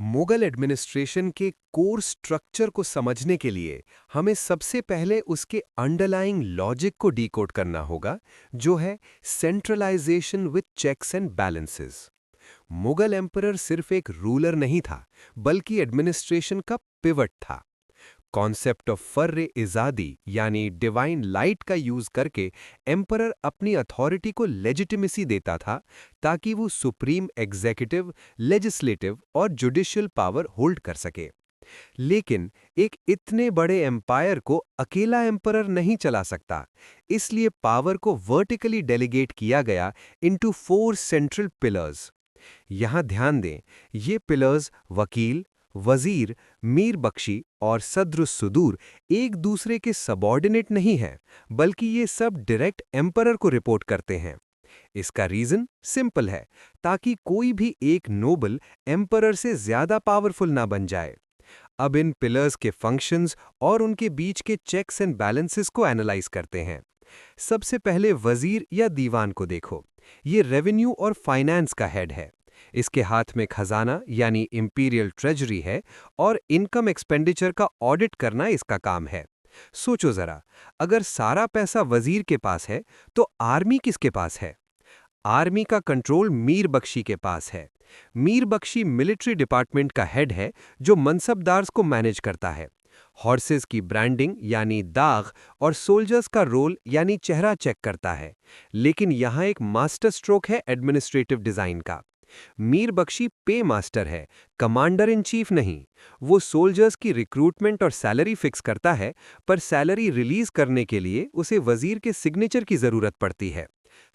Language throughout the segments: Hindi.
मुगल एडमिनिस्ट्रेशन के कोर स्ट्रक्चर को समझने के लिए हमें सबसे पहले उसके अंडरलाइंग लॉजिक को डिकोड करना होगा, जो है centralisation with checks and balances. Mughal emperor सिर्फ एक रूलर नहीं था, बल्कि एडमिनिस्ट्रेशन का पिवट था। कॉन्सेप्ट ऑफ फर्र इजादी यानी डिवाइन लाइट का यूज करके एम्परर अपनी अथॉरिटी को लेजिटिमेसी देता था, ताकि वो सुप्रीम एग्जीक्यूटिव, लेजिस्लेटिव और जुडिशियल पावर होल्ड कर सके। लेकिन एक इतने बड़े एम्पायर को अकेला एम्परर नहीं चला सकता, इसलिए पावर को वर्टिकली डेलीगेट किया गया इनटू 4 सेंट्रल पिलर्स। यहां ध्यान दें, ये पिलर्स वकील, वजीर, मीर बख्शी और सद्रुस सुदूर एक दूसरे के सबॉर्डिनेट नहीं हैं, बल्कि ये सब डायरेक्ट एम्परर को रिपोर्ट करते हैं। इसका रीजन सिंपल है, ताकि कोई भी एक नोबल एम्परर से ज्यादा पावरफुल ना बन जाए। अब इन पिलर्स के फंक्शंस और उनके बीच के चेक्स एंड बैलेंसेस को एनालाइज करते हैं। सबसे पहले वजीर या दीवान को देखो। ये रेवेन्यू और फाइनेंस का हेड है। इसके हाथ में खजाना यानी इंपीरियल ट्रेजरी है और इनकम एक्सपेंडिचर का ऑडिट करना इसका काम है। सोचो जरा, अगर सारा पैसा वजीर के पास है, तो आर्मी किसके पास है? आर्मी का कंट्रोल मीर बख्शी के पास है। मीर बख्शी मिलिट्री डिपार्टमेंट का हेड है, जो मनसबदार्स को मैनेज करता है। हॉर्सेस की ब्रांडिंग यानी दाग और सोल्जर्स का रोल यानी चेहरा चेक करता है। लेकिन यहाँ एक मास्टर स्ट्रोक है एडमिनिस्ट्रेटिव डिजाइन का। मीर बख्शी पे मास्टर है, कमांडर इन चीफ नहीं। वो सोल्जर्स की रिक्रूटमेंट और सैलरी फिक्स करता है, पर सैलरी रिलीज करने के लिए उसे वजीर के सिग्नेचर की जरूरत पड़ती है।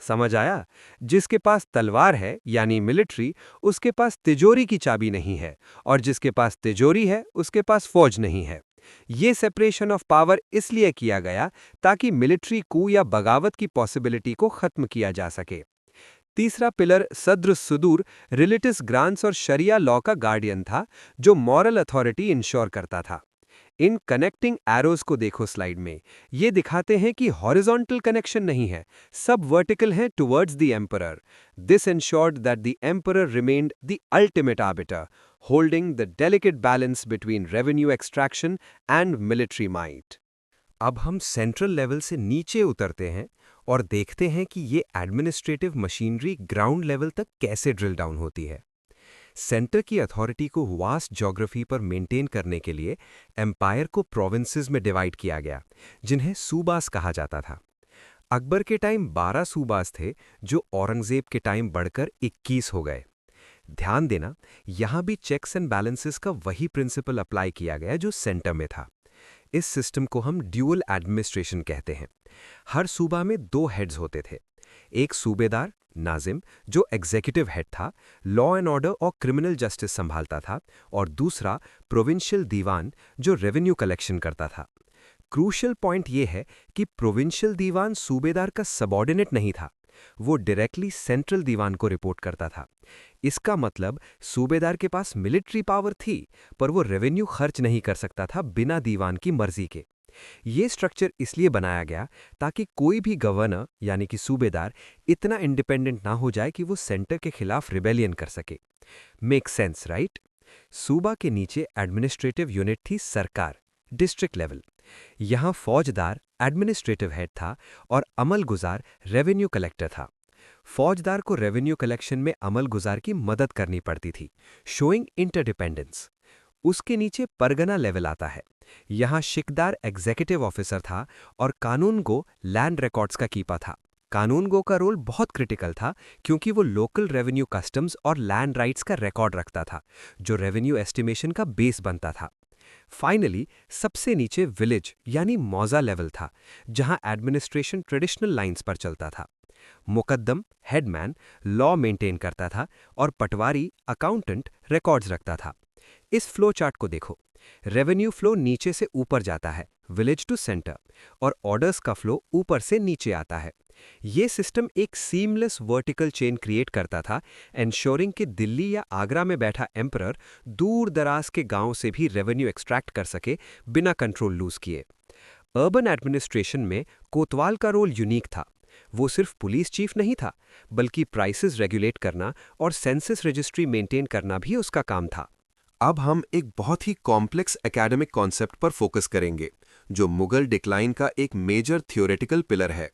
समझ आया? जिसके पास तलवार है यानी मिलिट्री, उसके पास तिजोरी की चाबी नहीं है, और जिसके पास तिजोरी है उसके पास फौज नहीं है। ये सेपरेशन ऑफ पावर इसलिए किया गया ताकि मिलिट्री कू या बगावत की पॉसिबिलिटी को खत्म किया जा सके। तीसरा पिलर सद्र सुदूर रिलेटिव्स ग्रांट्स और शरिया लॉ का गार्डियन था, जो मॉरल अथॉरिटी इंश्योर करता था। इन कनेक्टिंग एरोज को देखो स्लाइड में। ये दिखाते हैं कि हॉरिजॉन्टल कनेक्शन नहीं है, सब वर्टिकल हैं towards the emperor. This ensured that the emperor remained the ultimate arbiter, holding the delicate balance between revenue extraction and military might. अब हम सेंट्रल लेवल से नीचे उतरते हैं और देखते हैं कि ये एडमिनिस्ट्रेटिव मशीनरी ग्राउंड लेवल तक कैसे ड्रिल डाउन होती है। सेंटर की अथॉरिटी को वास्ट ज्योग्राफी पर मेंटेन करने के लिए एम्पायर को प्रोविंसेस में डिवाइड किया गया, जिन्हें सूबास कहा जाता था। अकबर के टाइम 12 सूबास थे, जो औरंगजेब के टाइम बढ़कर 21 हो गए। ध्यान देना, यहां भी चेक्स एंड बैलेंसेस का वही प्रिंसिपल अप्लाई किया गया जो सेंटर में था। इस सिस्टम को हम ड्यूअल एडमिनिस्ट्रेशन कहते हैं। हर सूबा में 2 हेड्स होते थे। एक सूबेदार नाजिम, जो एग्जीक्यूटिव हेड था, लॉ एंड ऑर्डर और क्रिमिनल जस्टिस संभालता था, और दूसरा प्रोविंशियल दीवान, जो रेवेन्यू कलेक्शन करता था। क्रूशियल पॉइंट यह है कि प्रोविंशियल दीवान सूबेदार का सबॉर्डिनेट नहीं था, वो डायरेक्टली सेंट्रल दीवान को रिपोर्ट करता था। इसका मतलब सूबेदार के पास मिलिट्री पावर थी, पर वो रेवेन्यू खर्च नहीं कर सकता था बिना दीवान की मर्जी के। ये स्ट्रक्चर इसलिए बनाया गया ताकि कोई भी गवर्नर यानी कि सूबेदार इतना इंडिपेंडेंट ना हो जाए कि वो सेंटर के खिलाफ रिबेलियन कर सके। Make sense, right? सूबा के नीचे एडमिनिस्ट्रेटिव यूनिट थी सरकार, डिस्ट्रिक्ट लेवल। यहाँ फौजदार एडमिनिस्ट्रेटिव हेड था और अमलगुजार रेवेन्यू कलेक्टर था। फौजदार को रेवेन्यू कलेक्शन में अमलगुजार की मदद करनी पड़ती थी, शोइंग इंटरडिपेंडेंस। उसके नीचे परगना लेवल आता है। यहाँ शिकदार एग्जीक्यूटिव ऑफिसर था और कानूनगो लैंड रिकॉर्ड्स का कीपर था। कानूनगो का रोल बहुत क्रिटिकल था, क्योंकि वो लोकल रेवेन्यू कस्टम्स और लैंड राइट्स का रिकॉर्ड रखता था, जो रेवेन्यू एस्टिमेशन का बेस बनता था। फाइनली सबसे नीचे विलेज यानी मौजा लेवल था, जहां एडमिनिस्ट्रेशन ट्रेडिशनल लाइंस पर चलता था। मुकद्दम हेडमैन लॉ मेंटेन करता था और पटवारी अकाउंटेंट रिकॉर्ड्स रखता था। इस फ्लो चार्ट को देखो। रेवेन्यू फ्लो नीचे से ऊपर जाता है, विलेज टू सेंटर, और ऑर्डर्स का फ्लो ऊपर से नीचे आता है। ये सिस्टम एक सीमलेस वर्टिकल चेन क्रिएट करता था, एंश्योरिंग कि दिल्ली या आगरा में बैठा एम्परर दूर दराज के गांव से भी रेवेन्यू एक्सट्रैक्ट कर सके बिना कंट्रोल लूज किए। अर्बन एडमिनिस्ट्रेशन में कोतवाल का रोल यूनिक था। वो सिर्फ पुलिस चीफ नहीं था, बल्कि प्राइसेस रेगुलेट करना और सेंसस रजिस्ट्री मेंटेन करना भी उसका काम था। अब हम एक बहुत ही कॉम्प्लेक्स एकेडमिक कॉन्सेप्ट पर फोकस करेंगे, जो मुगल डिक्लाइन का एक मेजर थियोरेटिकल पिलर है,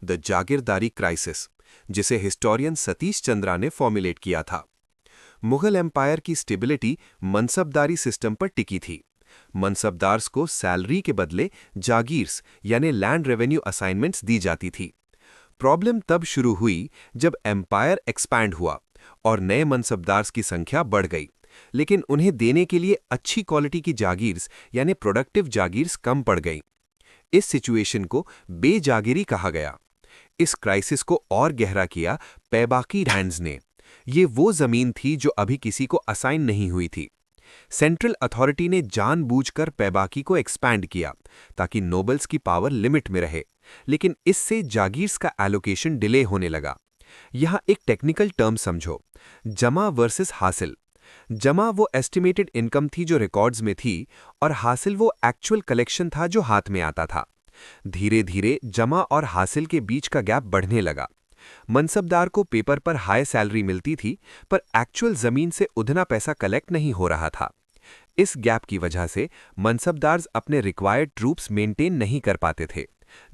द जागीरदारी क्राइसिस, जिसे हिस्टोरियन सतीश चंद्रा ने फॉर्मुलेट किया था। मुगल एम्पायर की स्टेबिलिटी मनसबदारी सिस्टम पर टिकी थी। मनसबदार्स को सैलरी के बदले जागीर्स यानी लैंड रेवेन्यू असाइनमेंट्स दी जाती थी। प्रॉब्लम तब शुरू हुई जब एम्पायर एक्सपैंड हुआ और नए मनसबदार्स की संख्या बढ़ गई, लेकिन उन्हें देने के लिए अच्छी क्वालिटी की जागीर्स यानी प्रोडक्टिव जागीर्स कम पड़ गई। इस सिचुएशन को बेजागिरी कहा गया। इस क्राइसिस को और गहरा किया पैबाकी लैंड्स ने। ये वो जमीन थी जो अभी किसी को असाइन नहीं हुई थी। सेंट्रल अथॉरिटी ने जानबूझकर पैबाकी को एक्सपैंड किया ताकि नोबल्स की पावर लिमिट में रहे, लेकिन इससे जागीर्स का एलोकेशन डिले होने लगा। यहां एक टेक्निकल टर्म समझो, जमा वर्सेस हासिल। जमा वो एस्टिमेटेड इनकम थी जो रिकॉर्ड्स में थी, और हासिल वो एक्चुअल कलेक्शन था जो हाथ में आता था। धीरे धीरे जमा और हासिल के बीच का गैप बढ़ने लगा। मनसबदार को पेपर पर हाई सैलरी मिलती थी, पर एक्चुअल जमीन से उतना पैसा कलेक्ट नहीं हो रहा था। इस गैप की वजह से मनसबदार्स अपने रिक्वायर्ड ट्रूप्स मेंटेन नहीं कर पाते थे,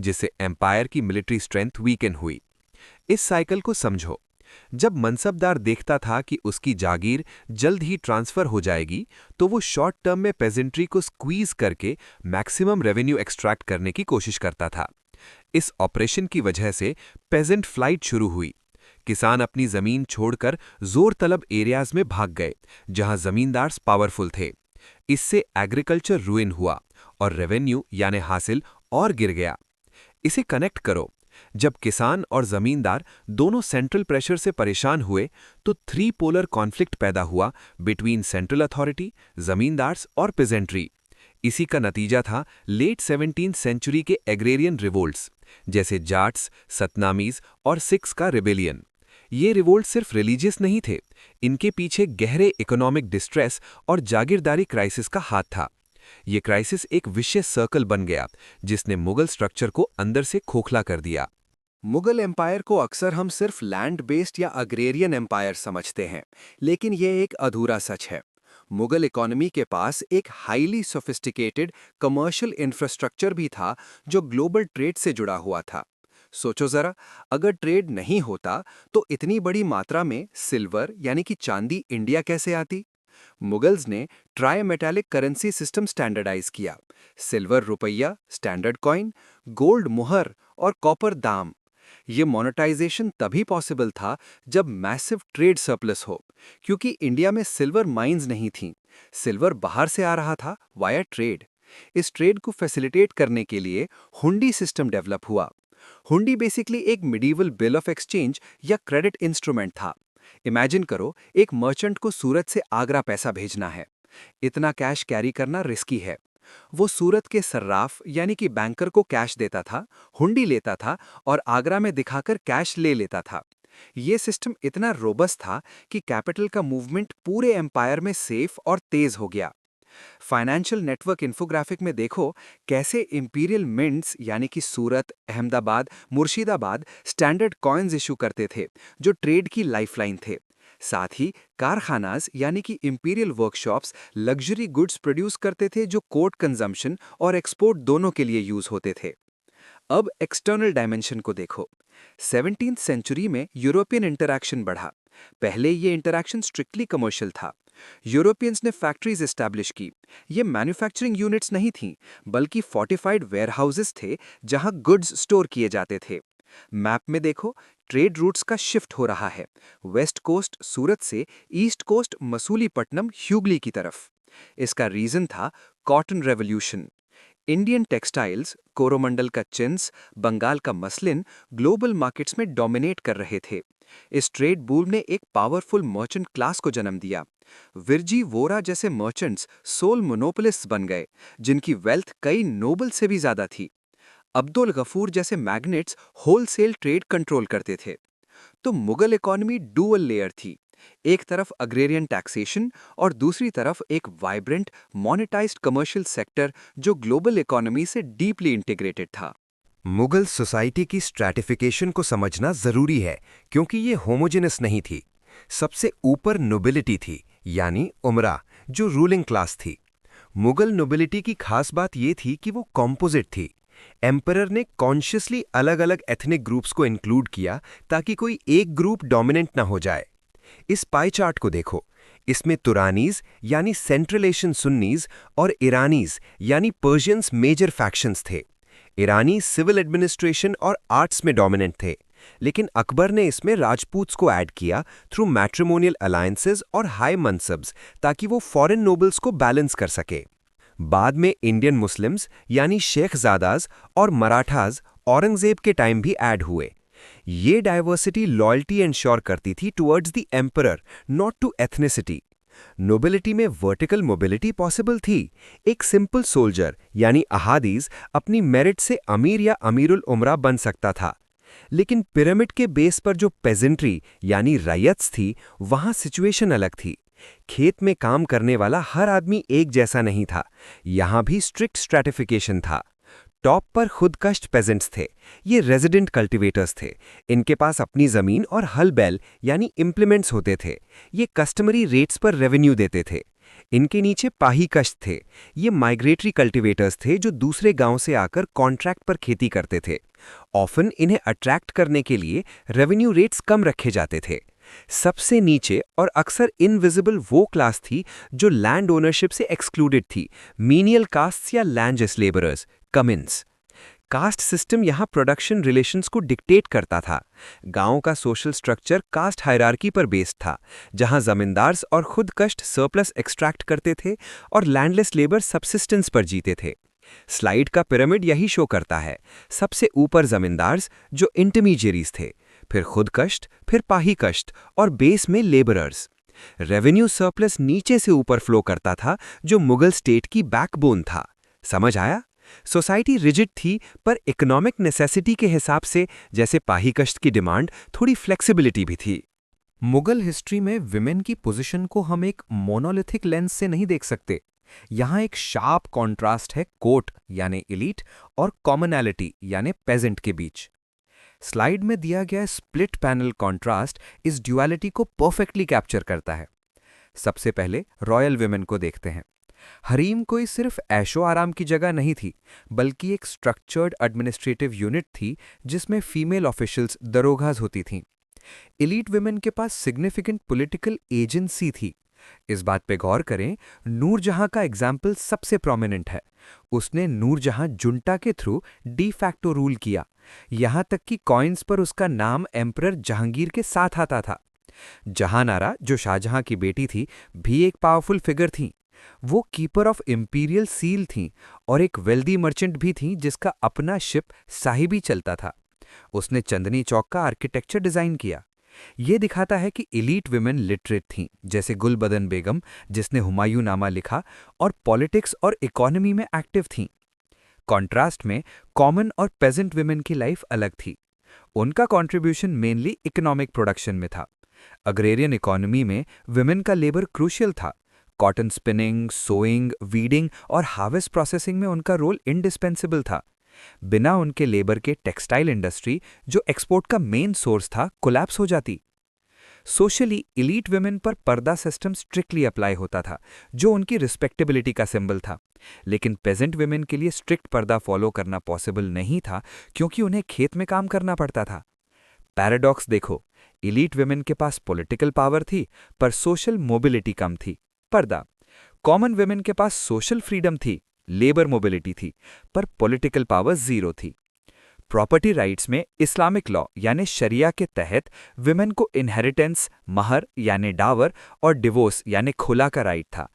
जिससे एम्पायर की मिलिट्री स्ट्रेंथ वीकन हुई। इस साइकिल को समझो। जब मनसबदार देखता था कि उसकी जागीर जल्द ही ट्रांसफर हो जाएगी, तो वो शॉर्ट टर्म में पेजेंट्री को स्क्वीज करके मैक्सिमम रेवेन्यू एक्सट्रैक्ट करने की कोशिश करता था। इस ऑपरेशन की वजह से पेजेंट फ्लाइट शुरू हुई। किसान अपनी जमीन छोड़कर जोर तलब एरियाज में भाग गए, जहां जमींदार्स पावरफुल थे। इससे एग्रीकल्चर रुइन हुआ और रेवेन्यू यानी हासिल और गिर गया। इसे कनेक्ट करो। जब किसान और जमींदार दोनों सेंट्रल प्रेशर से परेशान हुए, तो थ्री पोलर कॉन्फ्लिक्ट पैदा हुआ बिटवीन सेंट्रल अथॉरिटी, जमींदार्स और पेजेंट्री। इसी का नतीजा था लेट 17वीं सेंचुरी के एग्रेरियन रिवोल्ट्स, जैसे जाट्स, सतनामीज और सिख्स का रिबेलियन। ये रिवोल्ट सिर्फ रिलीजियस नहीं थे, इनके पीछे गहरे इकोनॉमिक डिस्ट्रेस और जागीरदारी क्राइसिस का हाथ था। ये क्राइसिस एक विशियस सर्कल बन गया, जिसने मुगल स्ट्रक्चर को अंदर से खोखला कर दिया। मुगल एम्पायर को अक्सर हम सिर्फ लैंड बेस्ड या अग्रेरियन एम्पायर समझते हैं, लेकिन यह एक अधूरा सच है। मुगल इकोनॉमी के पास एक हाईली सोफिस्टिकेटेड कमर्शियल इंफ्रास्ट्रक्चर भी था, जो ग्लोबल ट्रेड से जुड़ा हुआ था। सोचो जरा, अगर ट्रेड नहीं होता तो इतनी बड़ी मात्रा में सिल्वर यानी कि चांदी इंडिया कैसे आती? मुगल्स ने try metallic currency system standardise किया। सिल्वर रुपया स्टैंडर्ड कॉइन, गोल्ड मुहर और कॉपर दाम। ये मोनेटाइजेशन तभी पॉसिबल था जब मैसिव ट्रेड सरप्लस हो, क्योंकि इंडिया में सिल्वर माइंस नहीं थीं। सिल्वर बाहर से आ रहा था वाया ट्रेड। इस ट्रेड को फैसिलिटेट करने के लिए हुंडी सिस्टम डेवलप हुआ। हुंडी बेसिकली एक मिडीवल बिल ऑफ एक्सचेंज या क्रेडिट इंस्ट्रूमेंट था। इमेजिन करो, एक मर्चेंट को सूरत से आगरा पैसा भेजना है। इतना कैश कैरी करना रिस्की है। वो सूरत के सर्राफ यानी कि बैंकर को कैश देता था, हुंडी लेता था और आगरा में दिखाकर कैश ले लेता था। ये सिस्टम इतना रोबस्ट था कि कैपिटल का मूवमेंट पूरे एम्पायर में सेफ और तेज हो गया। फाइनेंशियल नेटवर्क इन्फोग्राफिक में देखो कैसे इंपीरियल मिंट्स यानी कि Surat, Ahmedabad, Murshidabad standard coins issue करते थे, जो ट्रेड की लाइफलाइन थे। साथ ही कारखानाज यानी कि imperial workshops luxury goods produce करते थे, जो कोर्ट कंजम्पशन और एक्सपोर्ट दोनों के लिए यूज होते थे। अब एक्सटर्नल डायमेंशन को देखो। 17वीं सेंचुरी में यूरोपियन इंटरैक्शन बढ़ा। पहले ये इंटरैक्शन स्ट्रिक्टली कमर्शियल था। यूरोपियंस ने फैक्ट्रीज एस्टैब्लिश की। ये मैन्युफैक्चरिंग यूनिट्स नहीं थीं, बल्कि फोर्टिफाइड वेयरहाउसेस थे, जहां गुड्स स्टोर किए जाते थे। मैप में देखो, ट्रेड रूट्स का शिफ्ट हो रहा है। वेस्ट कोस्ट सूरत से ईस्ट कोस्ट मसूलीपट्टनम ह्यूगली की तरफ। इसका रीजन था cotton revolution. Indian textiles, Coromandel का चिन्स, बंगाल का मसलिन ग्लोबल मार्केट्स में डोमिनेट कर रहे थे। इस ट्रेड बूम ने एक पावरफुल मर्चेंट क्लास को जन्म दिया। विरजी वोरा जैसे मर्चेंट्स सोल मोनोपोलिस्ट्स बन गए, जिनकी वेल्थ कई नोबल से भी ज्यादा थी। अब्दुल गफूर जैसे मैग्नेट्स होलसेल ट्रेड कंट्रोल करते थे। तो मुगल इकोनॉमी डुअल लेयर थी। एक तरफ अग्रेरियन टैक्सेशन और दूसरी तरफ एक वाइब्रेंट मोनेटाइज्ड कमर्शियल सेक्टर, जो ग्लोबल इकोनॉमी से डीपली इंटीग्रेटेड था। मुगल सोसाइटी की स्ट्रैटिफिकेशन को समझना जरूरी है, क्योंकि ये होमोजेनस नहीं थी। सबसे ऊपर नोबिलिटी थी, यानी उमरा, जो रूलिंग क्लास थी। मुगल नोबिलिटी की खास बात ये थी कि वो कॉम्पोजिट थी। एम्परर ने कॉन्शियसली अलग-अलग एथनिक ग्रुप्स को इंक्लूड किया ताकि कोई एक ग्रुप डोमिनेंट ना हो जाए। इस पाई चार्ट को देखो। इसमें तुरानीज यानी सेंट्रल एशियन सुन्नीज और ईरानीज यानी पर्शियंस मेजर फैक्शंस थे। ईरानी सिविल एडमिनिस्ट्रेशन और आर्ट्स में डोमिनेंट थे, लेकिन अकबर ने इसमें राजपूत्स को ऐड किया थ्रू मैट्रिमोनियल अलायंसेस और हाई मनसब्स, ताकि वो फॉरेन नोबल्स को बैलेंस कर सके। बाद में इंडियन मुस्लिम्स यानी शेखजादाज और मराठाज औरंगजेब के टाइम भी ऐड हुए। ये डाइवर्सिटी लॉयल्टी एंश्योर करती थी towards the emperor, not to ethnicity. Nobility में वर्टिकल मोबिलिटी पॉसिबल थी। एक सिंपल सोल्जर यानी अहादीज अपनी मेरिट से अमीर या अमीरुल उमरा बन सकता था। लेकिन पिरामिड के बेस पर जो पेजेंट्री यानी रैयत्स थी, वहां सिचुएशन अलग थी। खेत में काम करने वाला हर आदमी एक जैसा नहीं था। यहां भी स्ट्रिक्ट स्ट्रैटिफिकेशन था। टॉप पर खुदकश्त पेजेंट्स थे। ये रेजिडेंट कल्टीवेटर्स थे। इनके पास अपनी जमीन और हल बैल यानी इम्प्लीमेंट्स होते थे। ये कस्टमरी रेट्स पर रेवेन्यू देते थे। इनके नीचे पाही कश्त थे। ये माइग्रेटरी कल्टीवेटर्स थे जो दूसरे गांव से आकर कॉन्ट्रैक्ट पर खेती करते थे। ऑफन इन्हें अट्रैक्ट करने के लिए रेवेन्यू रेट्स कम रखे जाते थे। सबसे नीचे और अक्सर इनविजिबल वो क्लास थी जो लैंड ओनरशिप से एक्सक्लूडेड थी, मीनियल कास्ट्स या landless labourers, Cummins. Caste system यहां प्रोडक्शन रिलेशंस को डिक्टेट करता था। गांव का सोशल स्ट्रक्चर कास्ट हायरार्की पर बेस्ड था, जहां जमींदार्स और खुद कष्ट सरप्लस एक्सट्रैक्ट करते थे और लैंडलेस लेबर सबसिस्टेंस पर जीते थे। स्लाइड का पिरामिड यही शो करता है। सबसे ऊपर जमींदार्स जो इंटरमीडियरीज थे, फिर खुद कष्ट, फिर पाही कष्ट और बेस में लेबरर्स। रेवेन्यू सरप्लस नीचे से ऊपर फ्लो करता था, जो मुगल स्टेट की बैकबोन था। समझ आया? सोसाइटी रिजिड थी, पर इकोनॉमिक नेसेसिटी के हिसाब से, जैसे पाही कष्ट की डिमांड, थोड़ी फ्लेक्सिबिलिटी भी थी। मुगल हिस्ट्री में विमेन की पोजीशन को हम एक मोनोलिथिक लेंस से नहीं देख सकते। यहाँ एक शार्प कॉन्ट्रास्ट है कोर्ट यानी एलीट और कॉमनैलिटी यानी पेजेंट के बीच। स्लाइड में दिया गया स्प्लिट पैनल कॉन्ट्रास्ट इस ड्युअलिटी को परफेक्टली कैप्चर करता है। सबसे पहले रॉयल विमेन को देखते हैं। हरीम कोई सिर्फ ऐशो आराम की जगह नहीं थी, बल्कि एक स्ट्रक्चर्ड एडमिनिस्ट्रेटिव यूनिट थी जिसमें फीमेल ऑफिशियल्स दरोगाज होती थीं। एलीट विमेन के पास सिग्निफिकेंट पॉलिटिकल एजेंसी थी। इस बात पे गौर करें, नूरजहां का एग्जाम्पल सबसे प्रोमिनेंट है। उसने नूरजहां जुंटा के थ्रू डी फैक्टो रूल किया, यहां तक कि कॉइन्स पर उसका नाम एम्परर जहांगीर के साथ आता था। जहानारा, जो शाहजहां की बेटी थी, भी एक पावरफुल फिगर थी। वो कीपर ऑफ इंपीरियल सील थीं और एक वेल्दी मर्चेंट भी थीं जिसका अपना शिप साहिबी चलता था। उसने चंदनी चौक का आर्किटेक्चर डिजाइन किया। ये दिखाता है कि एलीट विमेन लिटरेट थीं, जैसे गुलबदन बेगम जिसने हुमायूं नामा लिखा, और पॉलिटिक्स और इकोनॉमी में एक्टिव थीं। कॉन्ट्रास्ट में कॉमन और पेजेंट विमेन की लाइफ अलग थी। उनका कंट्रीब्यूशन मेनली इकोनॉमिक प्रोडक्शन में था। अग्रेरियन इकोनॉमी में विमेन का लेबर क्रूशियल था। कॉटन स्पिनिंग, सोइंग, वीडिंग और हार्वेस्ट प्रोसेसिंग में उनका रोल इंडिस्पेंसिबल था। बिना उनके लेबर के टेक्सटाइल इंडस्ट्री, जो एक्सपोर्ट का मेन सोर्स था, कोलैप्स हो जाती। सोशली एलीट विमेन पर पर्दा सिस्टम स्ट्रिक्टली अप्लाई होता था, जो उनकी रिस्पेक्टेबिलिटी का सिंबल था। लेकिन पेजेंट विमेन के लिए स्ट्रिक्ट पर्दा फॉलो करना पॉसिबल नहीं था, क्योंकि उन्हें खेत में काम करना पड़ता था। पैराडॉक्स देखो, एलीट विमेन के पास पॉलिटिकल पावर थी, पर सोशल मोबिलिटी कम थी, पर्दा। कॉमन विमेन के पास सोशल फ्रीडम थी, लेबर मोबिलिटी थी, पर पॉलिटिकल पावर जीरो थी। प्रॉपर्टी राइट्स में इस्लामिक लॉ यानी शरिया के तहत विमेन को इनहेरिटेंस, महर यानी डावर और डिवोर्स यानी खुला का राइट था।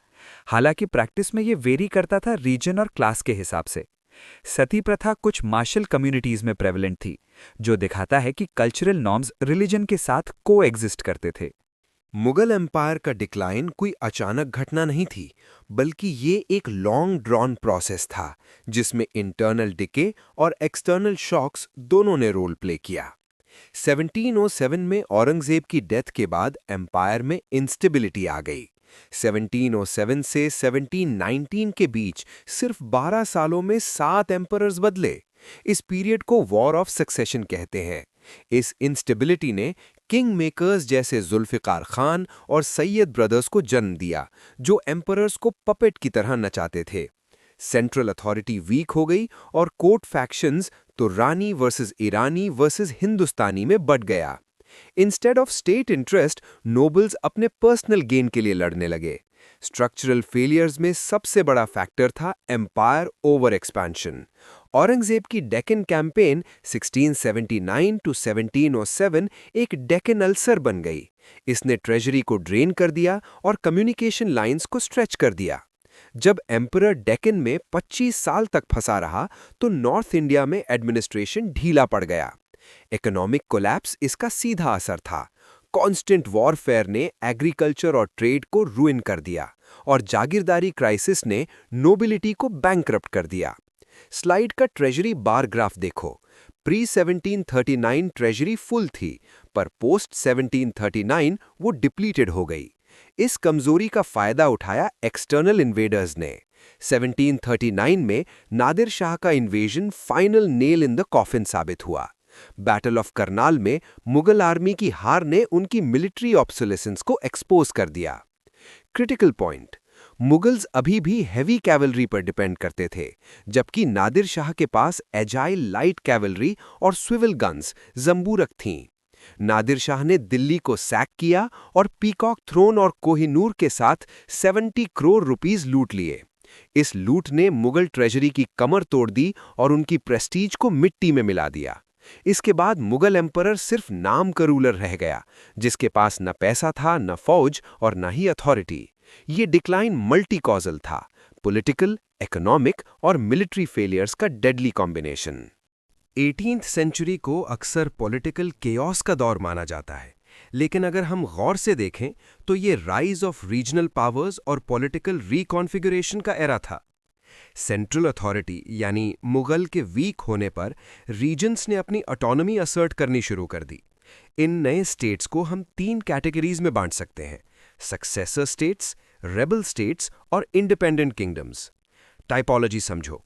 हालांकि प्रैक्टिस में ये वेरी करता था रीजन और क्लास के हिसाब से। सती प्रथा कुछ मार्शल कम्युनिटीज में प्रेवलेंट थी, जो दिखाता है कि कल्चरल नॉर्म्स रिलीजन के साथ को एग्जिस्ट करते थे। मुगल एम्पायर का डिक्लाइन कोई अचानक घटना नहीं थी, बल्कि ये एक लॉन्ग ड्रॉन प्रोसेस था, जिसमें इंटरनल डिके और एक्सटर्नल शॉक्स दोनों ने रोल प्ले किया। 1707 में औरंगजेब की डेथ के बाद एम्पायर में इंस्टेबिलिटी आ गई। 1707 से 1719 के बीच सिर्फ 12 सालों में 7 एम्परर्स बदले। इस पीरियड को वॉर ऑफ सक्सेशन कहते हैं। इस इंस्टेबिलिटी ने किंग मेकर्स जैसे जुल्फ़िकार खान और सैयद ब्रदर्स को जन्म दिया, जो एम्परर्स को पपेट की तरह नचाते थे। सेंट्रल अथॉरिटी वीक हो गई और कोर्ट फैक्शंस तो रानी वर्सेस ईरानी वर्सेस हिंदुस्तानी में बढ़ गया। Instead of state interest, nobles अपने पर्सनल गेन के लिए लड़ने लगे। स्ट्रक्चरल फेलियर्स में सबसे बड़ा फैक्टर था एम्पायर ओवर एक्सपेंशन। औरंगजेब की डेक्कन कैंपेन 1679 टू 1707 एक डेक्कन अल्सर बन गई। इसने ट्रेजरी को ड्रेन कर दिया और कम्युनिकेशन लाइंस को स्ट्रेच कर दिया। जब एम्परर डेक्कन में 25 साल तक फंसा रहा, तो नॉर्थ इंडिया में एडमिनिस्ट्रेशन ढीला पड़ गया। इकोनॉमिक कोलैप्स इसका सीधा असर था। कांस्टेंट वॉरफेयर ने एग्रीकल्चर और ट्रेड को रुइन कर दिया, और जागीरदारी क्राइसिस ने नोबिलिटी को बैंकरप्ट कर दिया। स्लाइड का ट्रेजरी बार ग्राफ देखो। प्री 1739 ट्रेजरी फुल थी, पर पोस्ट 1739 वो डिप्लीटेड हो गई। इस कमजोरी का फायदा उठाया एक्सटर्नल इन्वेडर्स ने। 1739 में नादिर शाह का invasion final nail in the coffin साबित हुआ। बैटल ऑफ करनाल में मुगल आर्मी की हार ने उनकी मिलिट्री ऑब्सोलेसेंस को एक्सपोज कर दिया। क्रिटिकल पॉइंट, मुगल्स अभी भी हैवी कैवलरी पर डिपेंड करते थे, जबकि नादिर शाह के पास एजाइल लाइट कैवलरी और स्विवल गन्स जंबूरक थीं। नादिर शाह ने दिल्ली को सैक किया और पीकॉक थ्रोन और कोहिनूर के साथ 70 करोड़ रुपीस लूट लिए। इस लूट ने मुगल ट्रेजरी की कमर तोड़ दी और उनकी प्रेस्टीज को मिट्टी में मिला दिया। इसके बाद मुगल एम्परर सिर्फ नाम का रूलर रह गया, जिसके पास न पैसा था, न फौज और न ही अथॉरिटी। ये डिक्लाइन मल्टी कॉजल था, पॉलिटिकल, इकोनॉमिक और मिलिट्री फेलियर्स का डेडली कॉम्बिनेशन। 18th सेंचुरी को अक्सर पॉलिटिकल केओस का दौर माना जाता है, लेकिन अगर हम गौर से देखें तो ये राइज ऑफ रीजनल पावर्स और पॉलिटिकल रिकॉन्फिगरेशन का एरा था। सेंट्रल अथॉरिटी यानी मुगल के वीक होने पर रीजन्स ने अपनी ऑटोनॉमी असर्ट करनी शुरू कर दी। इन नए स्टेट्स को हम 3 कैटेगरीज में बांट सकते हैं: सक्सेसर स्टेट्स, रेबल स्टेट्स और इंडिपेंडेंट किंगडम्स। टाइपोलॉजी समझो।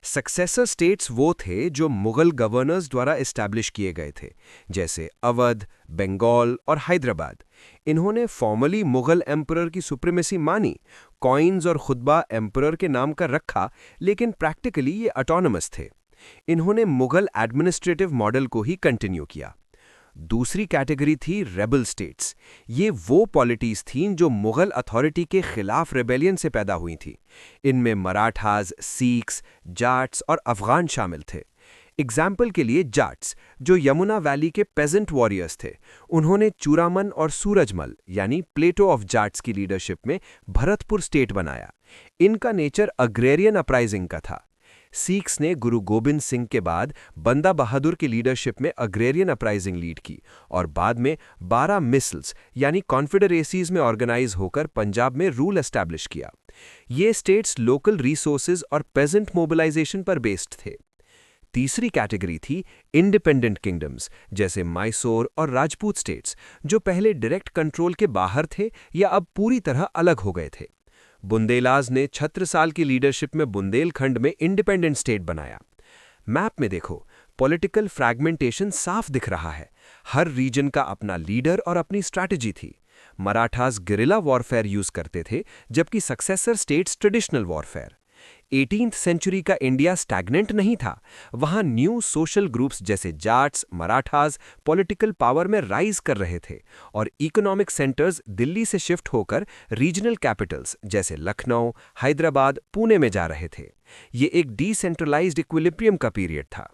सक्सेसर स्टेट्स वो थे जो मुगल गवर्नर्स द्वारा एस्टैब्लिश किए गए थे, जैसे अवध, बंगाल और हैदराबाद। इन्होंने फॉर्मली मुगल एम्परर की सुप्रीमेसी मानी, कॉइन्स और खुतबा एम्परर के नाम का रखा, लेकिन प्रैक्टिकली ये ऑटोनमस थे। इन्होंने मुगल एडमिनिस्ट्रेटिव मॉडल को ही कंटिन्यू किया। दूसरी कैटेगरी थी रेबल स्टेट्स। ये वो पॉलिटीज थीं जो मुगल अथॉरिटी के खिलाफ रेबेलियन से पैदा हुई थी। इनमें मराठास, सिख्स, जाट्स और अफगान शामिल थे। एग्जाम्पल के लिए जाट्स, जो यमुना वैली के पेजेंट वॉरियर्स थे, उन्होंने चूरामन और सूरजमल यानी प्लेटो ऑफ जाट्स की लीडरशिप में भरतपुर स्टेट बनाया। इनका नेचर अग्रेरियन अपराइजिंग का था। सिख्स ने गुरु गोबिंद सिंह के बाद बंदा बहादुर की लीडरशिप में अग्रेरियन अपराइजिंग लीड की और बाद में 12 मिसल्स यानी कॉन्फेडरेसीज में ऑर्गेनाइज होकर पंजाब में रूल एस्टैब्लिश किया। ये स्टेट्स लोकल रिसोर्सेज और पेजेंट मोबिलाइजेशन पर बेस्ड थे। तीसरी कैटेगरी थी इंडिपेंडेंट किंगडम्स, जैसे मैसूर और राजपूत स्टेट्स, जो पहले डायरेक्ट कंट्रोल के बाहर थे या अब पूरी तरह अलग हो गए थे। बुंदेलाज ने छत्रसाल की लीडरशिप में बुंदेलखंड में इंडिपेंडेंट स्टेट बनाया। मैप में देखो, पॉलिटिकल फ्रैगमेंटेशन साफ दिख रहा है। हर रीजन का अपना लीडर और अपनी स्ट्रैटेजी थी। मराठास गिरिला वॉरफेयर यूज करते थे, जबकि successor states traditional warfare. 18th century का इंडिया स्टैग्नेंट नहीं था। वहां न्यू सोशल ग्रुप्स जैसे जाट्स, मराठास पॉलिटिकल पावर में राइज कर रहे थे और इकोनॉमिक सेंटर्स दिल्ली से शिफ्ट होकर रीजनल कैपिटल्स जैसे लखनऊ, हैदराबाद, पुणे में जा रहे थे। ये एक डिसेंट्रलाइज्ड इक्विलिब्रियम का पीरियड था।